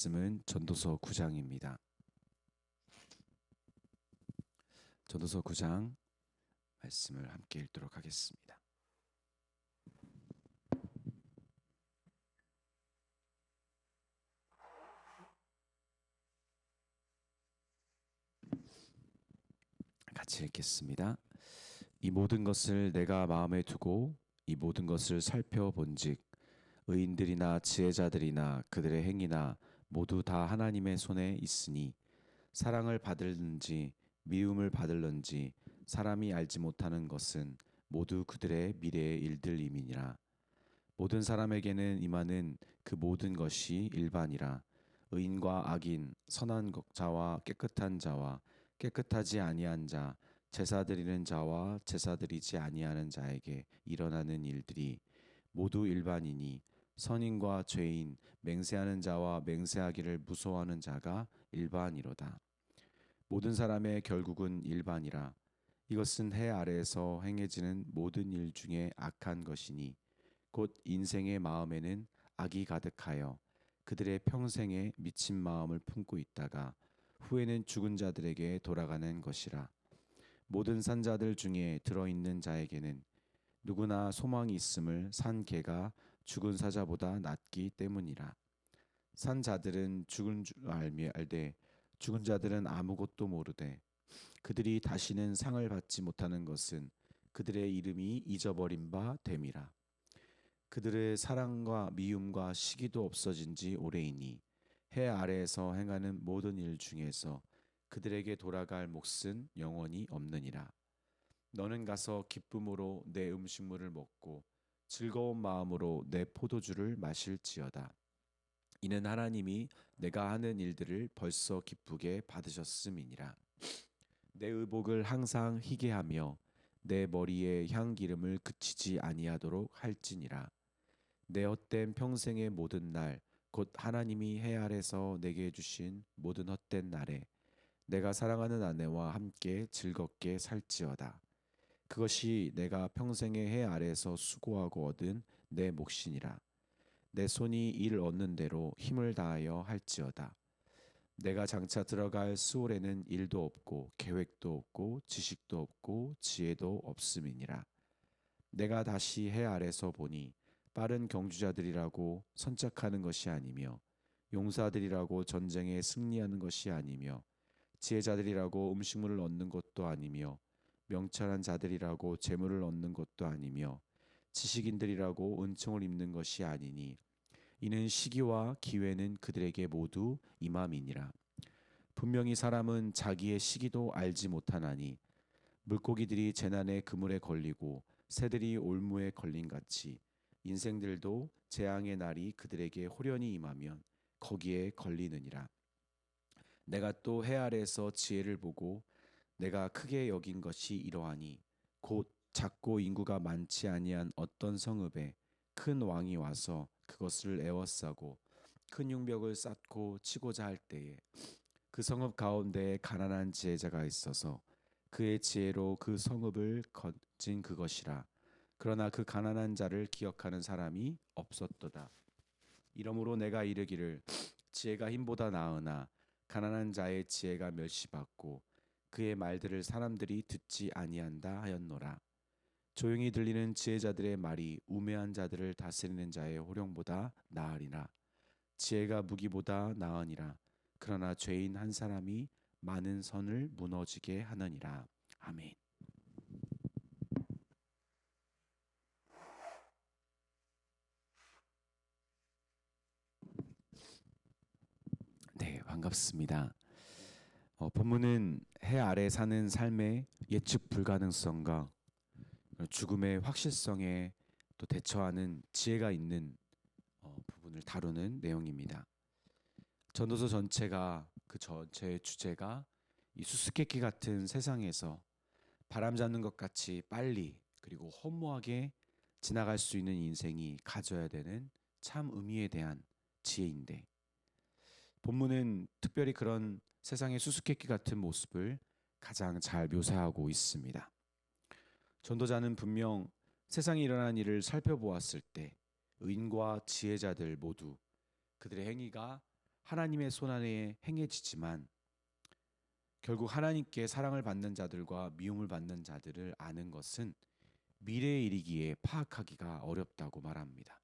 말씀은 전도서 9장입니다. 전도서 9장 말씀을 함께 읽도록 하겠습니다. 같이 읽겠습니다. 이 모든 것을 내가 마음에 두고 이 모든 것을 살펴본즉 의인들이나 지혜자들이나 그들의 행위나 모두 다 하나님의 손에 있으니 사랑을 받을는지 미움을 받을는지 사람이 알지 못하는 것은 모두 그들의 미래의 일들임이니라. 모든 사람에게는 임하는 그 모든 것이 일반이라. 의인과 악인, 선한 자와 깨끗한 자와 깨끗하지 아니한 자, 제사 드리는 자와 제사 드리지 아니하는 자에게 일어나는 일들이 모두 일반이니 선인과 죄인, 맹세하는 자와 맹세하기를 무서워하는 자가 일반이로다. 모든 사람의 결국은 일반이라. 이것은 해 아래에서 행해지는 모든 일 중에 악한 것이니 곧 인생의 마음에는 악이 가득하여 그들의 평생에 미친 마음을 품고 있다가 후에는 죽은 자들에게 돌아가는 것이라. 모든 산자들 중에 들어있는 자에게는 누구나 소망이 있음을 산 개가 죽은 사자보다 낫기 때문이라. 산 자들은 죽은 줄 알되 죽은 자들은 아무것도 모르되 그들이 다시는 상을 받지 못하는 것은 그들의 이름이 잊어버린 바 됨이라. 그들의 사랑과 미움과 시기도 없어진 지 오래이니 해 아래에서 행하는 모든 일 중에서 그들에게 돌아갈 몫은 영원히 없느니라. 너는 가서 기쁨으로 내 음식물을 먹고 즐거운 마음으로 내 포도주를 마실지어다. 이는 하나님이 내가 하는 일들을 벌써 기쁘게 받으셨음이니라. 내 의복을 항상 희게 하며 내 머리에 향기름을 그치지 아니하도록 할지니라. 내 헛된 평생의 모든 날, 곧 하나님이 해 아래서 내게 주신 모든 헛된 날에 내가 사랑하는 아내와 함께 즐겁게 살지어다. 그것이 내가 평생의 해 아래서 수고하고 얻은 내 몫이니라. 내 손이 일 얻는 대로 힘을 다하여 할지어다. 내가 장차 들어갈 수월에는 일도 없고 계획도 없고 지식도 없고 지혜도 없음이니라. 내가 다시 해 아래서 보니 빠른 경주자들이라고 선착하는 것이 아니며 용사들이라고 전쟁에 승리하는 것이 아니며 지혜자들이라고 음식물을 얻는 것도 아니며 명철한 자들이라고 재물을 얻는 것도 아니며 지식인들이라고 은총을 입는 것이 아니니 이는 시기와 기회는 그들에게 모두 임함이니라. 분명히 사람은 자기의 시기도 알지 못하나니 물고기들이 재난의 그물에 걸리고 새들이 올무에 걸린 같이 인생들도 재앙의 날이 그들에게 호련히 임하면 거기에 걸리느니라. 내가 또 해 아래에서 지혜를 보고 내가 크게 여긴 것이 이러하니 곧 작고 인구가 많지 아니한 어떤 성읍에 큰 왕이 와서 그것을 에워싸고 큰 융벽을 쌓고 치고자 할 때에 그 성읍 가운데에 가난한 지혜자가 있어서 그의 지혜로 그 성읍을 거진 그것이라. 그러나 그 가난한 자를 기억하는 사람이 없었도다. 이러므로 내가 이르기를 지혜가 힘보다 나으나 가난한 자의 지혜가 멸시받고 그의 말들을 사람들이 듣지 아니한다 하였노라. 조용히 들리는 지혜자들의 말이 우매한 자들을 다스리는 자의 호령보다 나으리라. 지혜가 무기보다 나으니라. 그러나 죄인 한 사람이 많은 선을 무너지게 하느니라. 아멘. 네, 반갑습니다. 본문은 해 아래 사는 삶의 예측 불가능성과 죽음의 확실성에 또 대처하는 지혜가 있는 부분을 다루는 내용입니다. 전도서 전체가 그 전체의 주제가 이 수수께끼 같은 세상에서 바람 잡는 것 같이 빨리 그리고 허무하게 지나갈 수 있는 인생이 가져야 되는 참 의미에 대한 지혜인데 본문은 특별히 그런 세상의 수수께끼 같은 모습을 가장 잘 묘사하고 있습니다. 전도자는 분명 세상에 일어난 일을 살펴보았을 때 의인과 지혜자들 모두 그들의 행위가 하나님의 손안에 행해지지만 결국 하나님께 사랑을 받는 자들과 미움을 받는 자들을 아는 것은 미래에 이르기에 파악하기가 어렵다고 말합니다.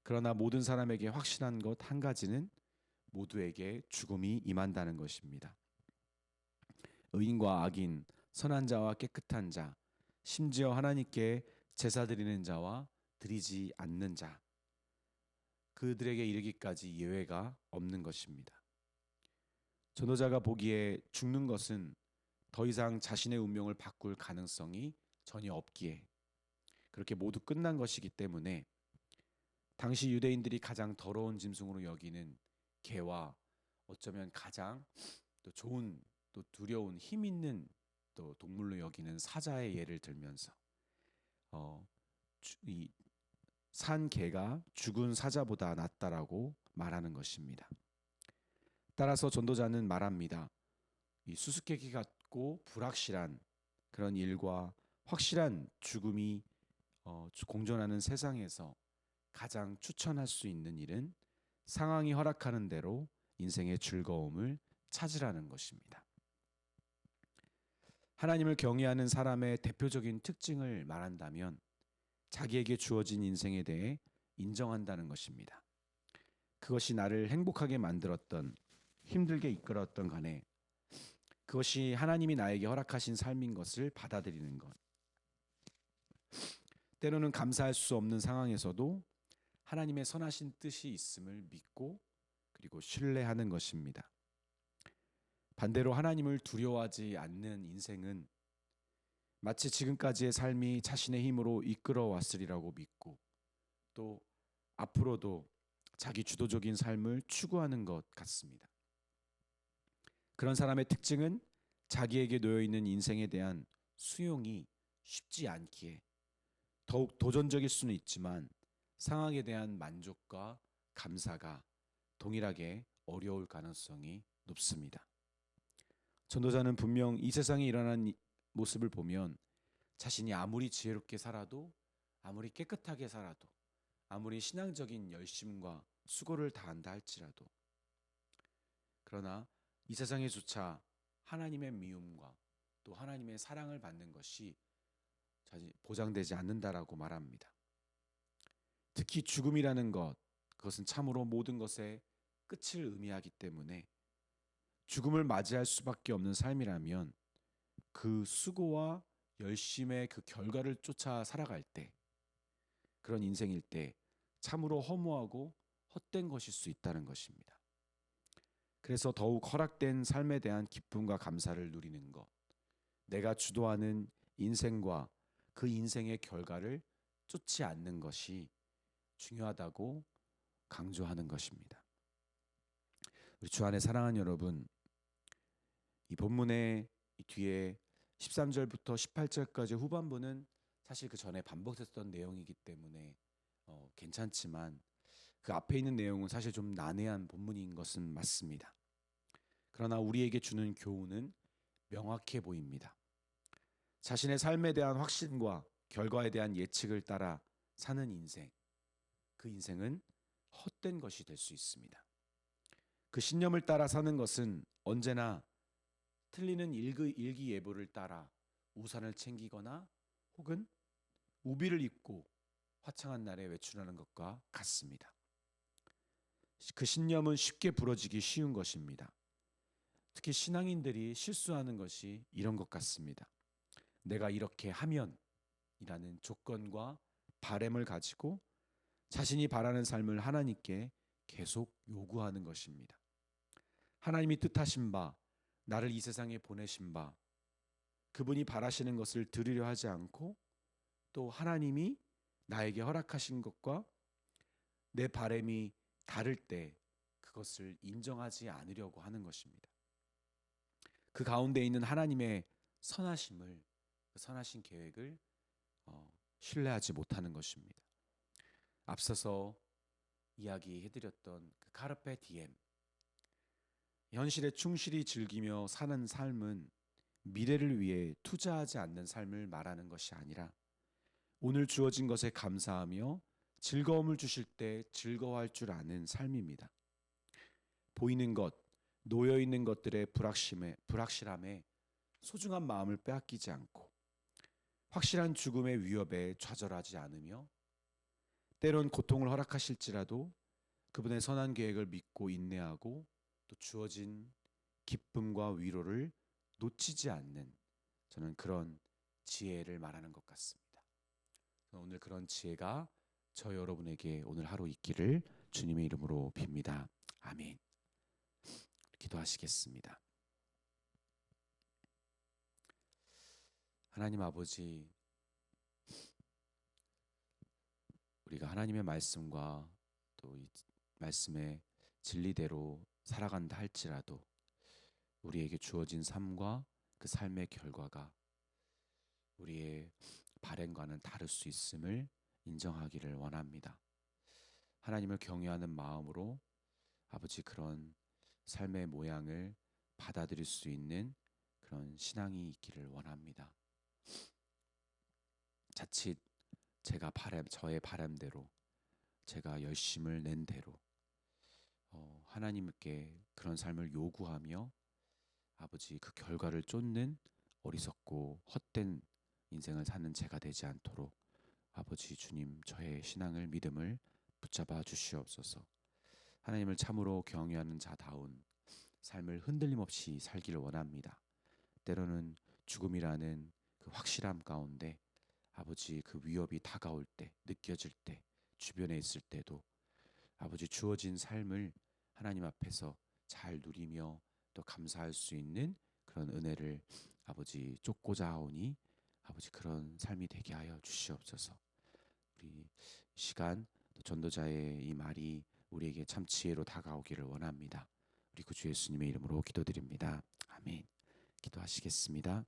그러나 모든 사람에게 확신한 것 한 가지는 모두에게 죽음이 임한다는 것입니다. 의인과 악인, 선한 자와 깨끗한 자, 심지어 하나님께 제사 드리는 자와 드리지 않는 자, 그들에게 이르기까지 예외가 없는 것입니다. 전도자가 보기에 죽는 것은 더 이상 자신의 운명을 바꿀 가능성이 전혀 없기에 그렇게 모두 끝난 것이기 때문에 당시 유대인들이 가장 더러운 짐승으로 여기는 개와 어쩌면 가장 또 좋은 또 두려운 힘 있는 또 동물로 여기는 사자의 예를 들면서 이 산 개가 죽은 사자보다 낫다라고 말하는 것입니다. 따라서 전도자는 말합니다. 이 수수께끼 같고 불확실한 그런 일과 확실한 죽음이 공존하는 세상에서 가장 추천할 수 있는 일은 상황이 허락하는 대로 인생의 즐거움을 찾으라는 것입니다. 하나님을 경외하는 사람의 대표적인 특징을 말한다면 자기에게 주어진 인생에 대해 인정한다는 것입니다. 그것이 나를 행복하게 만들었던, 힘들게 이끌었던 간에 그것이 하나님이 나에게 허락하신 삶인 것을 받아들이는 것. 때로는 감사할 수 없는 상황에서도 하나님의 선하신 뜻이 있음을 믿고 그리고 신뢰하는 것입니다. 반대로 하나님을 두려워하지 않는 인생은 마치 지금까지의 삶이 자신의 힘으로 이끌어 왔으리라고 믿고 또 앞으로도 자기 주도적인 삶을 추구하는 것 같습니다. 그런 사람의 특징은 자기에게 놓여 있는 인생에 대한 수용이 쉽지 않기에 더욱 도전적일 수는 있지만 상황에 대한 만족과 감사가 동일하게 어려울 가능성이 높습니다. 전도자는 분명 이 세상에 일어난 모습을 보면 자신이 아무리 지혜롭게 살아도 아무리 깨끗하게 살아도 아무리 신앙적인 열심과 수고를 다한다 할지라도 그러나 이 세상에조차 하나님의 미움과 또 하나님의 사랑을 받는 것이 보장되지 않는다라고 말합니다. 특히 죽음이라는 것, 그것은 참으로 모든 것의 끝을 의미하기 때문에 죽음을 맞이할 수밖에 없는 삶이라면 그 수고와 열심의 그 결과를 쫓아 살아갈 때 그런 인생일 때 참으로 허무하고 헛된 것일 수 있다는 것입니다. 그래서 더욱 허락된 삶에 대한 기쁨과 감사를 누리는 것, 내가 주도하는 인생과 그 인생의 결과를 쫓지 않는 것이 중요하다고 강조하는 것입니다. 우리 주 안에 사랑하는 여러분, 이 본문의 뒤에 13절부터 18절까지 후반부는 사실 그 전에 반복됐던 내용이기 때문에 괜찮지만 그 앞에 있는 내용은 사실 좀 난해한 본문인 것은 맞습니다. 그러나 우리에게 주는 교훈은 명확해 보입니다. 자신의 삶에 대한 확신과 결과에 대한 예측을 따라 사는 인생, 그 인생은 헛된 것이 될 수 있습니다. 그 신념을 따라 사는 것은 언제나 틀리는 일기예보를 따라 우산을 챙기거나 혹은 우비를 입고 화창한 날에 외출하는 것과 같습니다. 그 신념은 쉽게 부러지기 쉬운 것입니다. 특히 신앙인들이 실수하는 것이 이런 것 같습니다. 내가 이렇게 하면 이라는 조건과 바램을 가지고 자신이 바라는 삶을 하나님께 계속 요구하는 것입니다. 하나님이 뜻하신 바, 나를 이 세상에 보내신 바, 그분이 바라시는 것을 들으려 하지 않고 또 하나님이 나에게 허락하신 것과 내 바램이 다를 때 그것을 인정하지 않으려고 하는 것입니다. 그 가운데 있는 하나님의 선하심을, 그 선하신 계획을 신뢰하지 못하는 것입니다. 앞서서 이야기해드렸던 그 카르페 디엠, 현실에 충실히 즐기며 사는 삶은 미래를 위해 투자하지 않는 삶을 말하는 것이 아니라 오늘 주어진 것에 감사하며 즐거움을 주실 때 즐거워할 줄 아는 삶입니다. 보이는 것, 놓여 있는 것들의 불확실함에 소중한 마음을 빼앗기지 않고 확실한 죽음의 위협에 좌절하지 않으며 때론 고통을 허락하실지라도 그분의 선한 계획을 믿고 인내하고 또 주어진 기쁨과 위로를 놓치지 않는, 저는 그런 지혜를 말하는 것 같습니다. 오늘 그런 지혜가 저 여러분에게 오늘 하루 있기를 주님의 이름으로 빕니다. 아멘. 기도하시겠습니다. 하나님 아버지, 우리가 하나님의 말씀과 또 이 말씀의 진리대로 살아간다 할지라도 우리에게 주어진 삶과 그 삶의 결과가 우리의 바램과는 다를 수 있음을 인정하기를 원합니다. 하나님을 경외하는 마음으로 아버지 그런 삶의 모양을 받아들일 수 있는 그런 신앙이 있기를 원합니다. 자칫 저의 바람대로 제가 열심을 낸 대로 하나님께 그런 삶을 요구하며 아버지 그 결과를 쫓는 어리석고 헛된 인생을 사는 제가 되지 않도록 아버지 주님, 저의 신앙을 믿음을 붙잡아 주시옵소서. 하나님을 참으로 경외하는 자다운 삶을 흔들림 없이 살기를 원합니다. 때로는 죽음이라는 그 확실함 가운데 아버지 그 위협이 다가올 때, 느껴질 때, 주변에 있을 때도 아버지 주어진 삶을 하나님 앞에서 잘 누리며 또 감사할 수 있는 그런 은혜를 아버지 쫓고자 하오니 아버지 그런 삶이 되게 하여 주시옵소서. 우리 시간 또 전도자의 이 말이 우리에게 참 지혜로 다가오기를 원합니다. 우리 구주 예수님의 이름으로 기도드립니다. 아멘. 기도하시겠습니다.